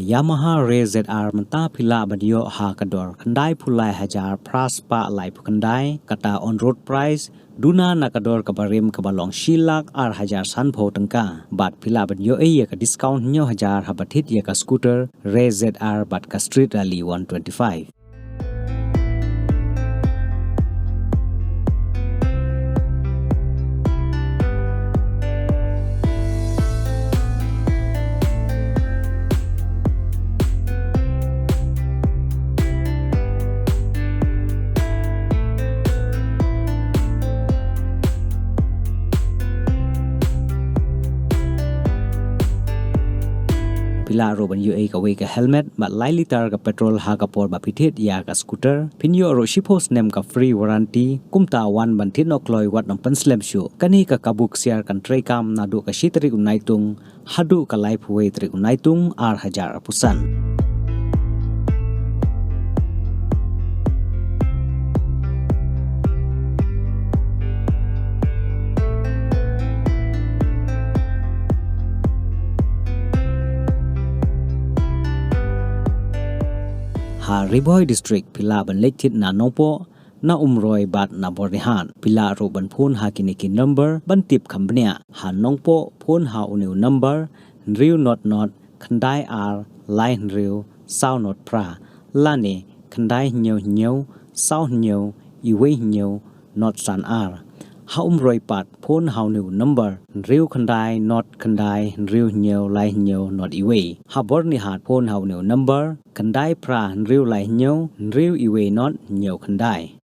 Yamaha ZR Mynta Philah Banyo Hakador Kandai Pulai Hajar Praspa Lai Pukandai Kata on road price Duna Nakador Kabarim Kabalong Shilak Ar Hajar Sanpo Tengka Bat Philah Banyo ka discount nyo Hajar Habatit ka scooter ZR Bat ka Street Rally 125 Philah ro ban UA ka we ka helmet bat lai liter ka petrol haka por ba pithit ya ka scooter pinyo ro shipos nem ka free warranty kumta wan ban thit no kloi wat nam pan slem shu kani ka kabu ksiar kan tray kam na do ka shitri unai tung hadu ka life way tri unai tung ar hajar apusan Riboy district Philah ban lektit na nongpo na umroi bat na bornihan Philah ro ban phone ha kiniki number ban tip khambnia ha nongpo phone ha uniu number riu not khandai ar line riu sao not pra lani khandai nyau sao nyau iwe nyau not san ar ha umroi pat phone ha uniu number riu khandai not khandai riu nyau lai nyau not iwe ha bornihan phone ha uniu number kandai pra riu lai nyau riu iwe not nyau kandai